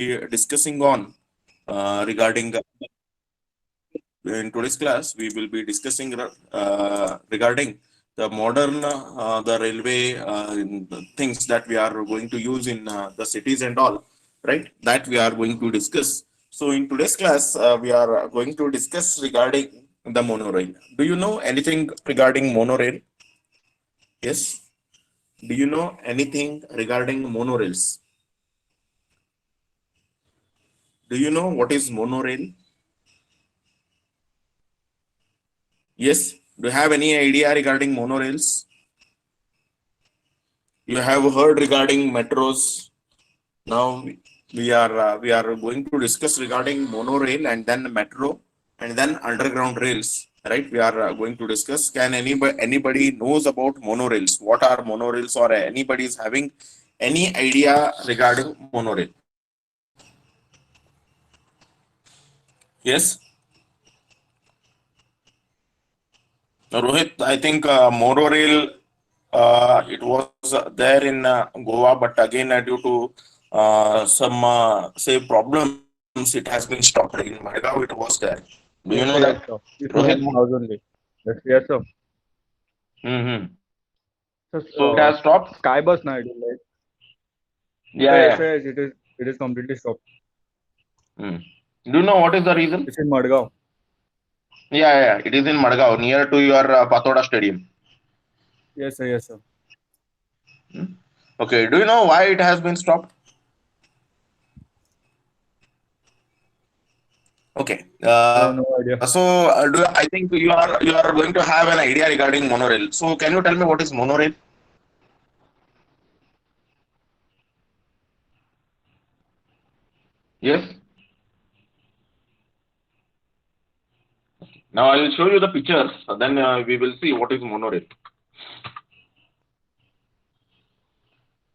discussing on regarding in today's class we will be discussing regarding the modern the railway things that we are going to use in the cities and all, right, that we are going to discuss. So in today's class we are going to discuss regarding the monorail. Do you know anything regarding monorail? Yes. Do you know anything regarding monorails? Do you know what is monorail? Yes. Do you have any idea regarding monorails? You have heard regarding metros. Now we are going to discuss regarding monorail and then metro and then underground rails. Right? We are going to discuss. Can anybody knows about monorails? What are monorails, or anybody is having any idea regarding monorail? Yes. Rohit, I think monorail it was there in Goa, but again due to some say problems, it has been stopped. In Madgaon, it was there. Do you know Yes, that, sir, yes, sir. It's Rohit? near my house only. Yes, yes, sir. Mm-hmm. So, So it has stopped. Skybus now it is like. Yeah, Yes, yeah. yes, it is completely stopped. Mm. Do you know what is the reason? It's in Madgaon. Yeah, yeah. It is in Madgaon, near to your Patoda Stadium. Yes, sir, yes, sir. Hmm? Okay. Do you know why it has been stopped? Okay. No, no idea. I think you are going to have an idea regarding monorail. So can you tell me what is monorail? Yes. Now I will show you the pictures. Then we will see what is monorail.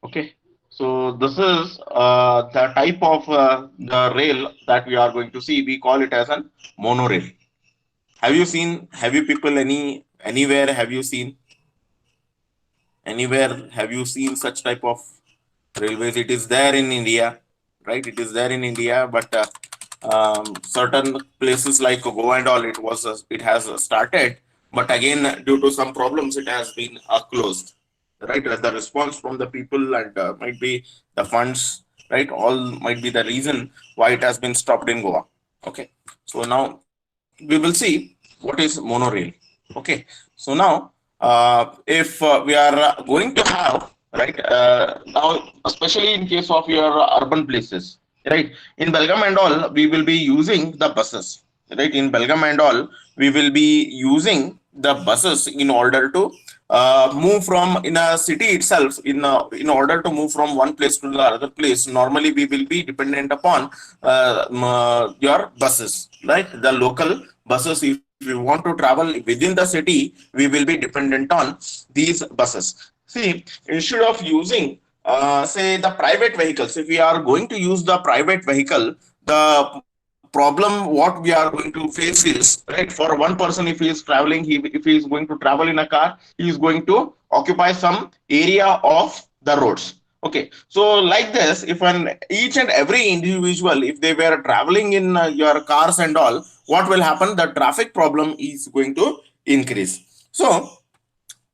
Okay. So this is the type of the rail that we are going to see. We call it as an monorail. Have you seen? Have you people anywhere? Have you seen anywhere? Have you seen such type of railways? It is there in India, right? It is there in India, but certain places like Goa and all, it has started, but again due to some problems, it has been closed. Right, as the response from the people and might be the funds, right? All might be the reason why it has been stopped in Goa. Okay, so now we will see what is monorail. Okay, so now if we are going to have, right, now especially in case of your urban places, right, in Belgaum and all we will be using the buses, right, in Belgaum and all we will be using the buses in order to move from in a city itself, in order to move from one place to the other place. Normally we will be dependent upon your buses, right, the local buses. If you want to travel within the city, we will be dependent on these buses. See, instead of using say the private vehicles, if we are going to use the private vehicle, the problem what we are going to face is, right, for one person, if he is traveling, if he is going to travel in a car, he is going to occupy some area of the roads. Okay, so like this, if an each and every individual, if they were traveling in your cars and all, what will happen? The traffic problem is going to increase. So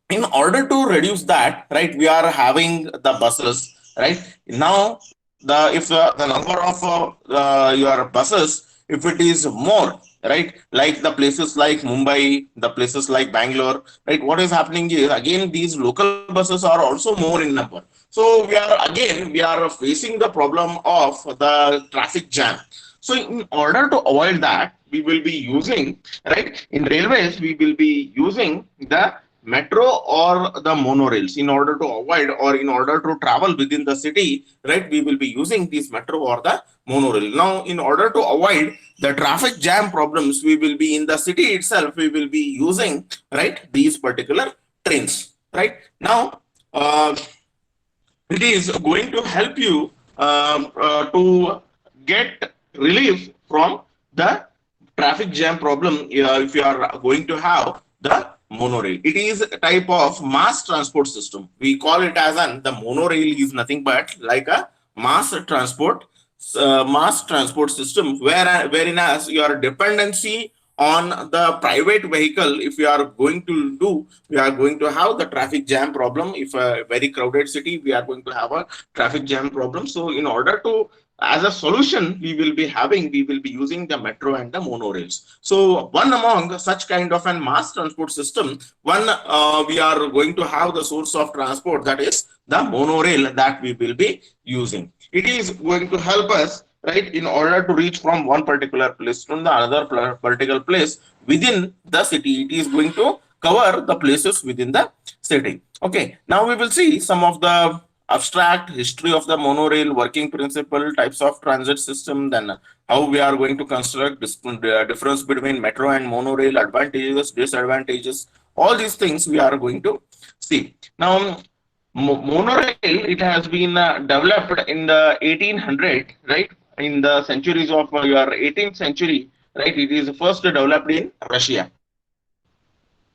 in order to reduce that, right, we are having the buses, right? Now the number of your buses, if it is more, right, like the places like Mumbai, the places like Bangalore, right, what is happening is again these local buses are also more in number. So we are facing the problem of the traffic jam. So in order to avoid that, we will be using, right, in railways we will be using the metro or the monorails in order to avoid, or in order to travel within the city, right, we will be using this metro or the monorail. Now in order to avoid the traffic jam problems, we will be in the city itself, we will be using, right, these particular trains. Right now, uh, it is going to help you to get relief from the traffic jam problem if you are going to have the monorail. It is a type of mass transport system. We call it as an, the monorail is nothing but like a mass transport mass transport system, wherein as your dependency on the private vehicle, if you are going to do, we are going to have the traffic jam problem. If a very crowded city, we are going to have a traffic jam problem. So in order to, as a solution, we will be using the metro and the monorails. So one among such kind of a mass transport system, we are going to have the source of transport, that is the monorail, that we will be using. It is going to help us, right, in order to reach from one particular place to the another particular place within the city. It is going to cover the places within the city. Okay, now we will see some of the abstract history of the monorail, working principle, types of transit system, then how we are going to construct difference between metro and monorail, advantages, disadvantages, all these things we are going to see. Now, monorail, it has been developed in the 1800, right? In the centuries of your 18th century, right? It is first developed in Russia.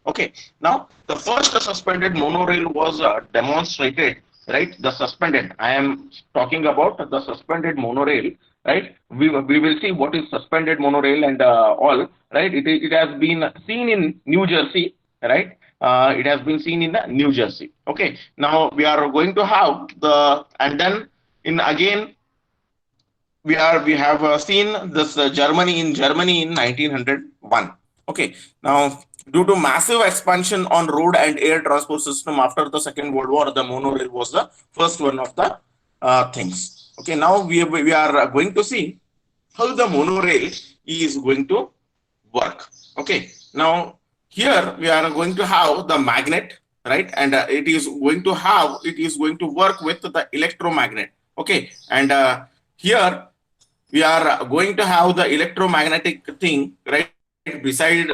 Okay. Now, the first suspended monorail was demonstrated, right? The suspended. I am talking about the suspended monorail, right? We will see what is suspended monorail and all, right? It has been seen in New Jersey, right? It has been seen in the New Jersey. Okay. Now we are going to have the, and then in again we have seen this Germany in 1901. Okay, now due to massive expansion on road and air transport system after the Second World War, the monorail was the first one of the things. Okay, now we are going to see how the monorail is going to work. Okay, now here we are going to have the magnet, right, and it is going to work with the electromagnet. Okay, and here we are going to have the electromagnetic thing, right, beside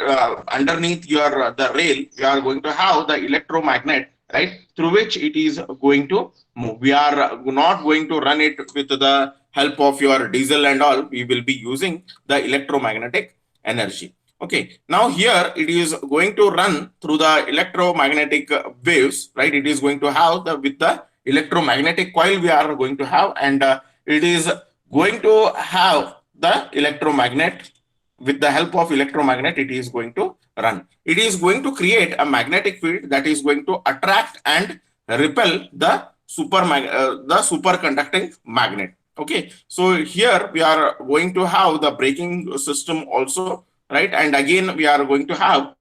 underneath your the rail. We are going to have the electromagnet, right, through which it is going to move. We are not going to run it with the help of your diesel and all. We will be using the electromagnetic energy. Okay, now here it is going to run through the electromagnetic waves, right? It is going to have the, with the electromagnetic coil we are going to have, and it is going to have the electromagnet. With the help of electromagnet, it is going to run. It is going to create a magnetic field that is going to attract and repel the superconducting magnet. Okay, so here we are going to have the braking system also, right? And again we are going to have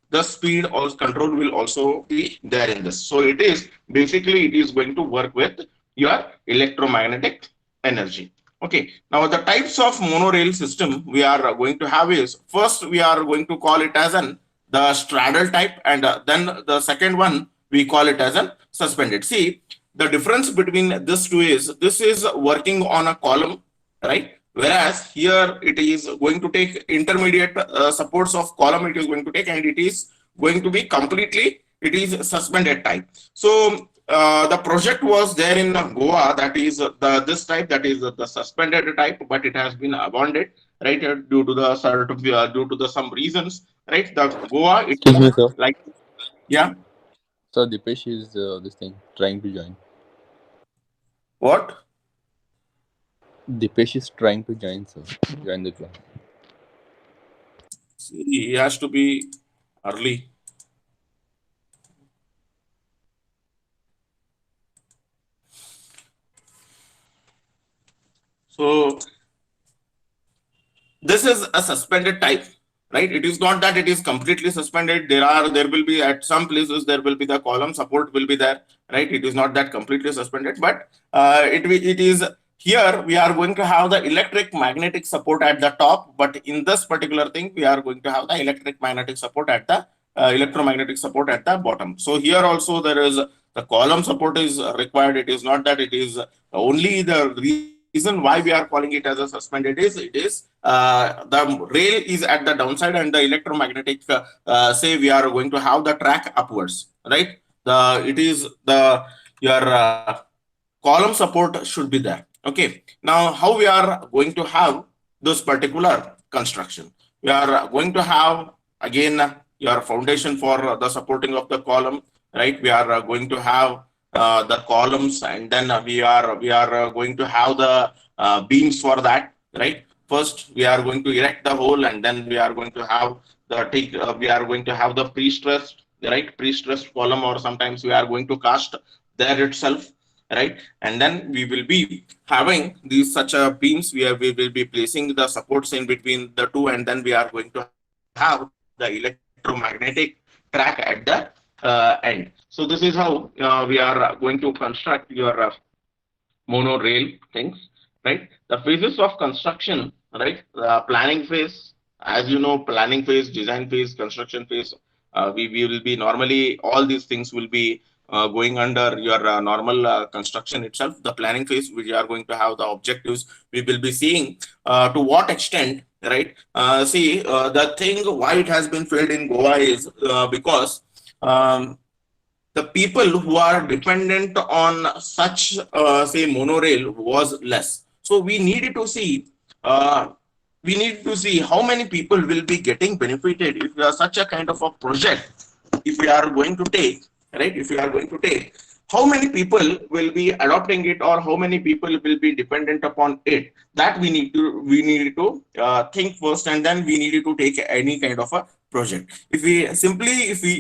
the speed or control will also be there in this. So it is basically, it is going to work with your electromagnetic energy. Okay, now the types of monorail system we are going to have is, first we are going to call it as an the straddle type, and then the second one we call it as an suspended. See, the difference between this two is, this is working on a column, right? Whereas here it is going to take intermediate supports of column, it is going to take, and it is going to be completely, it is suspended type. So the project was there in Goa, that is this type, that is the suspended type, but it has been abandoned, right, due to the due to the some reasons, right? The Goa, it Excuse me, sir. like, yeah, Sir, Dipesh is this thing trying to join. what? Dipesh is trying to join, sir. Join the class. He has to be early. So this is a suspended type, right? It is not that it is completely suspended. There will be at some places there will be the column support will be there, right? It is not that completely suspended, but it is here we are going to have the electric magnetic support at the top, but in this particular thing we are going to have the electric magnetic support at the electromagnetic support at the bottom. So here also there is the column support is required. It is not that it is only the reason why we are calling it as a suspended is, it is the rail is at the downside, and the electromagnetic say we are going to have the track upwards, right? The it is the your column support should be there. Okay, now how we are going to have this particular construction? We are going to have again your foundation for the supporting of the column, right? We are going to have the columns, and then we are going to have the beams for that, right? First, we are going to erect the hole, and then we are going to have we are going to have the pre-stressed, right? Pre-stressed column, or sometimes we are going to cast there itself, right? And then we will be having these such a beams. We will be placing the supports in between the two, and then we are going to have the electromagnetic track at the end. So this is how we are going to construct your monorail things, right? The phases of construction, right? The planning phase, as you know, planning phase, design phase, construction phase. We will be normally, all these things will be going under your normal construction itself. The planning phase, we are going to have the objectives. We will be seeing to what extent, right? The thing why it has been failed in Goa is because um, the people who are dependent on such say monorail was less. So uh, we need to see how many people will be getting benefited if you are such a kind of a project, if we are going to take, right? If we are going to take, how many people will be adopting it, or how many people will be dependent upon it, that we need to think first, and then we need to take any kind of a project. If we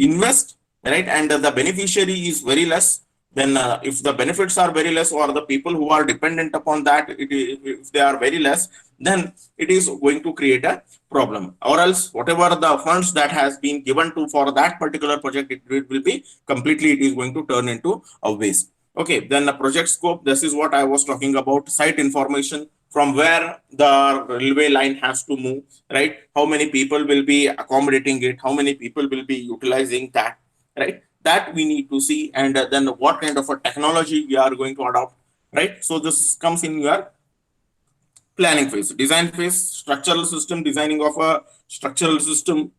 invest, right, and the beneficiary is very less, then if the benefits are very less, or the people who are dependent upon that, if they are very less, then it is going to create a problem. Or else whatever the funds that has been given to for that particular project, it will be completely, it is going to turn into a waste. Okay, then the project scope, this is what I was talking about. Site information, from where the railway line has to move, right? How many people will be accommodating it, how many people will be utilizing that, right? That we need to see. And then what kind of a technology we are going to adopt, right? So this comes in your planning phase. Design phase, structural system, designing of a structural system,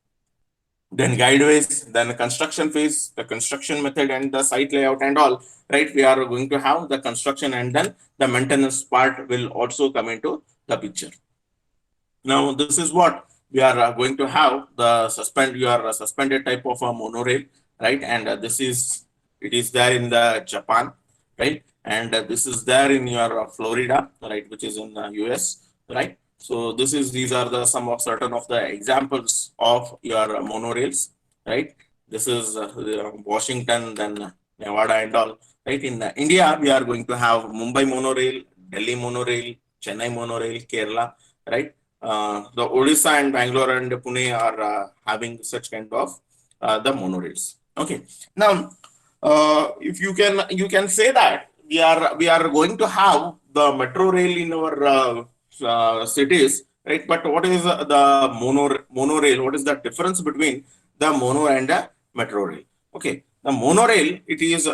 then guideways, then the construction phase, the construction method and the site layout and all, right? We are going to have the construction, and then the maintenance part will also come into the picture. Now, this is what we are going to have, the suspended type of a monorail, right? And it is there in the Japan, right? And this is there in your Florida, right? Which is in the US, right? So these are the some of certain of the examples of your monorails, right? This is Washington, then Nevada and all, right? In India, we are going to have Mumbai monorail, Delhi monorail, Chennai monorail, Kerala, right? The Odisha and Bangalore and Pune are having such kind of the monorails. Okay. Now, if you can say that we are going to have the metro rail in our cities, right? But what is the monorail? What is the difference between the mono and the metro rail? Okay, the monorail, it is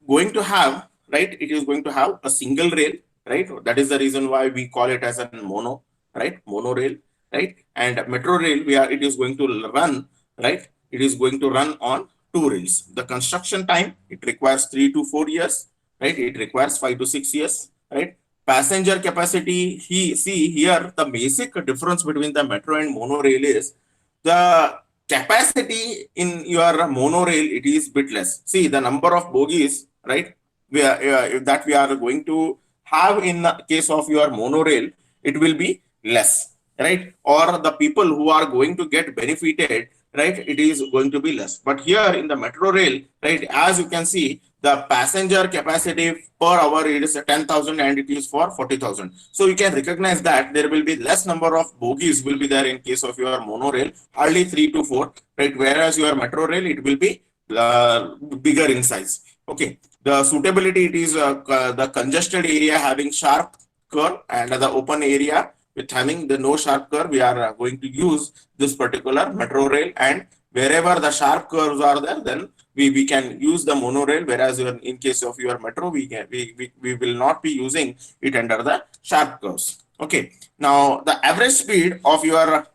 going to have, right? It is going to have a single rail, right? That is the reason why we call it as a mono, right? Monorail, right? And metro rail, it is going to run, right? It is going to run on two rails. The construction time, it requires 3 to 4 years, right? It requires 5 to 6 years, right? Passenger capacity, here the basic difference between the metro and monorail is the capacity in your monorail, it is bit less. See the number of bogies, right? That we are going to have in the case of your monorail, it will be less, right? Or the people who are going to get benefited, right? It is going to be less. But here in the metro rail, right? As you can see, the passenger capacity per hour, it is 10,000 and it is for 40,000. So you can recognize that there will be less number of bogies will be there in case of your monorail, hardly 3 to 4, right? Whereas your metro rail, it will be bigger in size. Okay. The suitability, it is the congested area having sharp curve, and the open area with having the no sharp curve. We are going to use this particular metro rail, and wherever the sharp curves are there, then we can use the monorail, whereas in case of your metro, we will not be using it under the sharp curves. Okay. Now, the average speed of your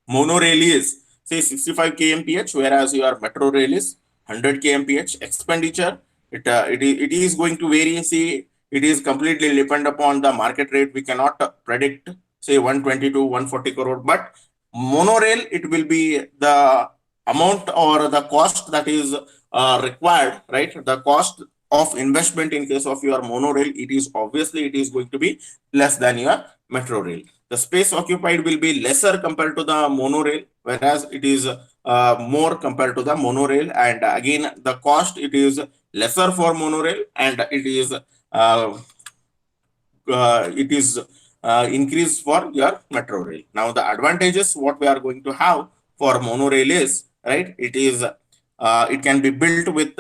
monorail is say 65 kmph, whereas your metro rail is 100 kmph. Expenditure, it is going to vary. See, it is completely depend upon the market rate. We cannot predict say 120 to 140 crore, but monorail, it will be the amount or the cost that is required, right? The cost of investment in case of your monorail, it is going to be less than your metro rail. The space occupied will be lesser compared to the monorail, whereas it is more compared to the monorail. And again, the cost, it is lesser for monorail, and it is increased for your metro rail. Now, the advantages what we are going to have for monorail is, right, it can be built with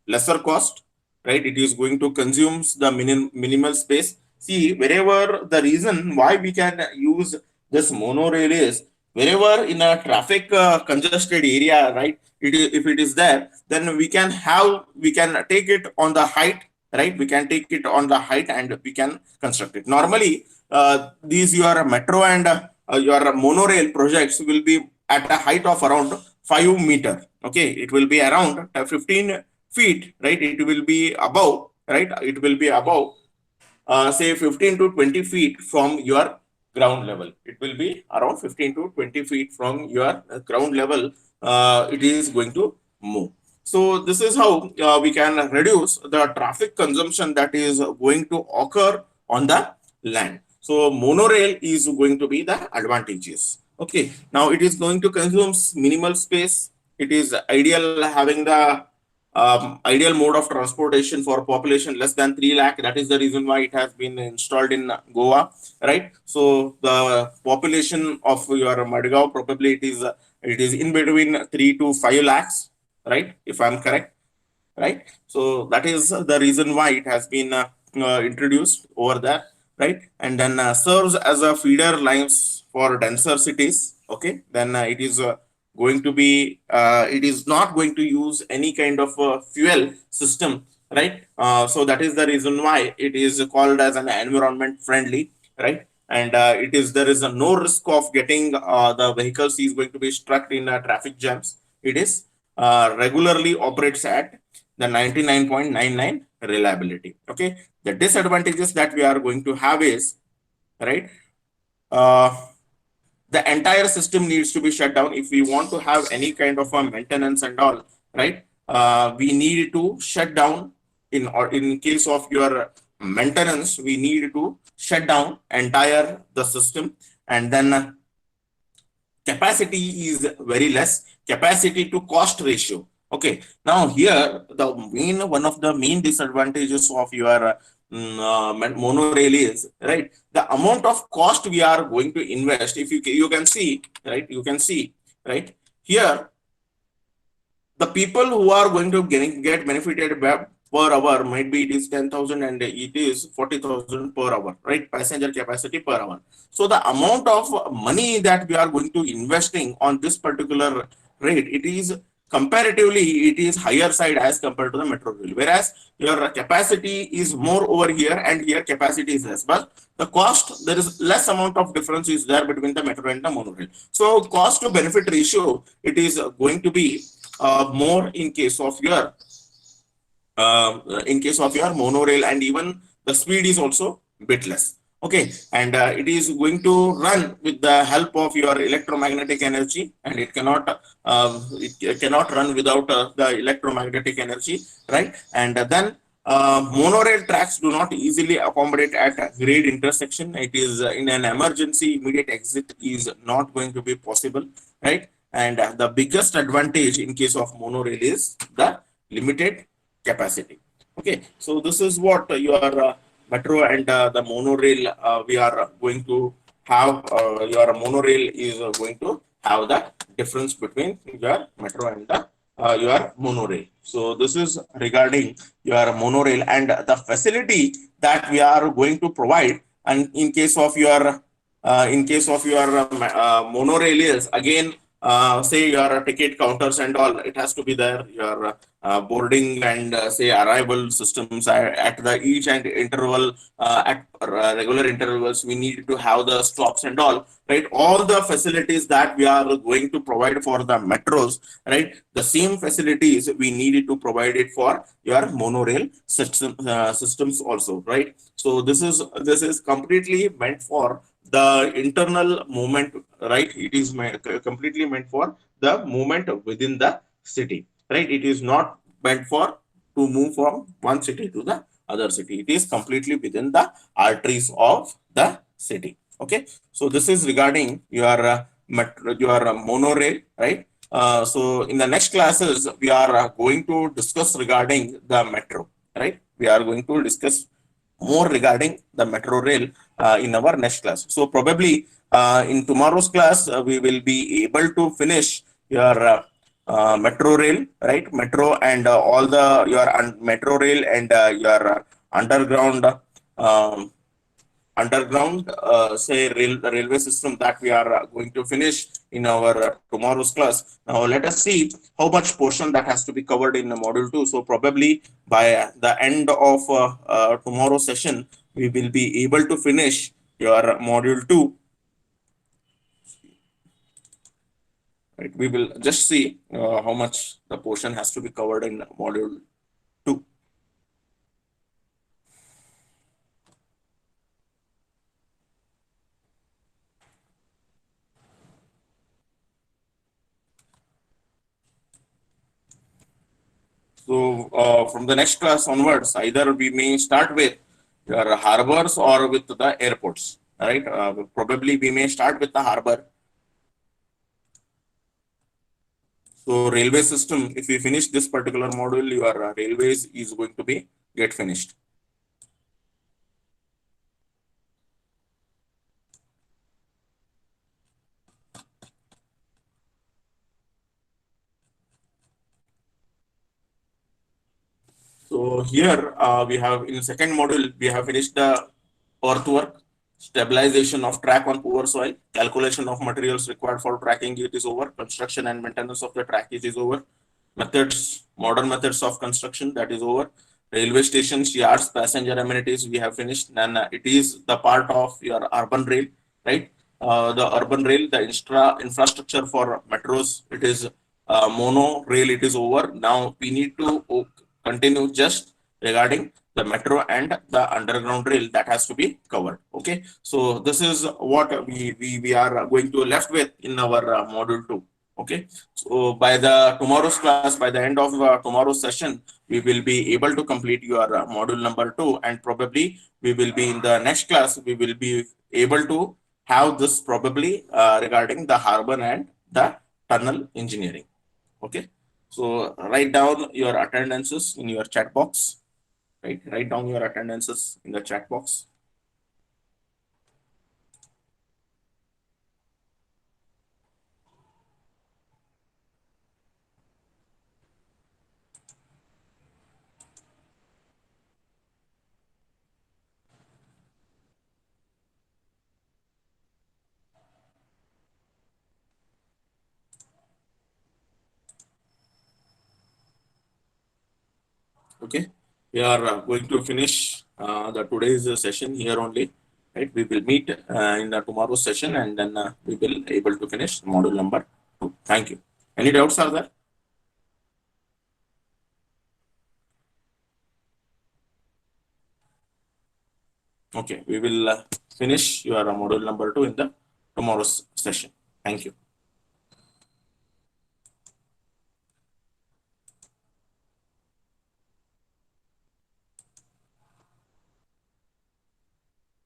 lesser cost, right? It is going to consume the minimal space. See, wherever the reason why we can use this monorail is, wherever in a traffic congested area, right? If it is there, then we can take it on the height, right? We can take it on the height and we can construct it. Normally, these your metro and your monorail projects will be at a height of around 5 meter. Okay, it will be around 15 feet, right? It will be above, right? It will be above, say 15 to 20 feet from your ground level. It will be around 15 to 20 feet from your ground level. It is going to move. So this is how we can reduce the traffic consumption that is going to occur on the land. So monorail is going to be the advantages. Okay, now it is going to consume minimal space. It is ideal having the ideal mode of transportation for population less than 3 lakh. That is the reason why it has been installed in Goa, right? So the population of your Madgaon, probably it is in between 3 to 5 lakhs, right? If I'm correct, right? So that is the reason why it has been introduced over there, right? And then serves as a feeder lines for denser cities. Okay, then it is not going to use any kind of fuel system, right? So that is the reason why it is called as an environment friendly, right? And there is no risk of getting the vehicles is going to be struck in traffic jams. It is regularly operates at the 99.99 reliability. Okay, the disadvantages that we are going to have is, right, uh, the entire system needs to be shut down if we want to have any kind of a maintenance and all, right? We need to shut down, in case of your maintenance, we need to shut down entire the system. And then capacity is very less, capacity to cost ratio. Okay, now here one of the main disadvantages of your monorail is, right, the amount of cost we are going to invest. If you can see, right, right here, the people who are going to get benefited per hour might be it is 10,000 and it is 40,000 per hour, right? Passenger capacity per hour. So the amount of money that we are going to investing on this particular rate, it is comparatively it is higher side as compared to the metro rail, whereas your capacity is more over here and here capacity is less, but the cost, there is less amount of difference is there between the metro and the monorail. So cost to benefit ratio, it is going to be more in case of your monorail, and even the speed is also bit less. Okay, and it is going to run with the help of your electromagnetic energy, and it cannot run without the electromagnetic energy, right? And then monorail tracks do not easily accommodate at a grade intersection. It is in an emergency, immediate exit is not going to be possible, right? And the biggest advantage in case of monorail is the limited capacity. Okay, so this is what your metro and the monorail we are going to have. Your monorail is going to have the difference between your metro and the your monorail. So this is regarding your monorail and the facility that we are going to provide. And in case of your monorail is again, say your ticket counters and all, it has to be there. Your boarding and say arrival systems at the each and interval, at regular intervals, we need to have the stops and all, right? All the facilities that we are going to provide for the metros, right, the same facilities we needed to provide it for your monorail systems also, right? So this is completely meant for the internal movement, right? It is completely meant for the movement within the city, right? It is not meant for to move from one city to the other city. It is completely within the arteries of the city. Okay, so this is regarding your monorail, right? So in the next classes, we are going to discuss regarding the metro, right? We are going to discuss more regarding the metro rail in our next class. So probably in tomorrow's class, we will be able to finish your metro rail, right? Metro and all the your metro rail and your underground um, say railway system that we are going to finish in our tomorrow's class. Now let us see how much portion that has to be covered in module 2. So probably by the end of tomorrow's session, we will be able to finish your module 2, right? We will just see how much the portion has to be covered in module 2. So from the next class onwards, either we may start with your harbors or with the airports, right? Probably we may start with the harbor. So railway system, if we finish this particular module, your railways is going to be get finished. So here we have in second module, we have finished the earthwork, stabilization of track on poor soil, calculation of materials required for tracking it is over, construction and maintenance of the track it is over, methods, modern methods of construction that is over, railway stations, yards, passenger amenities we have finished, and it is the part of your urban rail, right? The urban rail, the infrastructure for metros, it is mono rail, it is over. Now we need to continue just regarding the metro and the underground rail that has to be covered. Okay, so this is what we are going to left with in our module 2. Okay, so by the tomorrow's class, by the end of tomorrow's session, we will be able to complete your module number 2, and probably we will be in the next class, we will be able to have this probably regarding the harbor and the tunnel engineering. Okay, so write down your attendances in your chat box. Right, write down your attendances in the chat box. Okay, we are going to finish the today's session here only. Right, we will meet in the tomorrow's session, and then we will able to finish module number 2. Thank you. Any doubts are there? Okay, we will finish your module number 2 in the tomorrow's session. Thank you.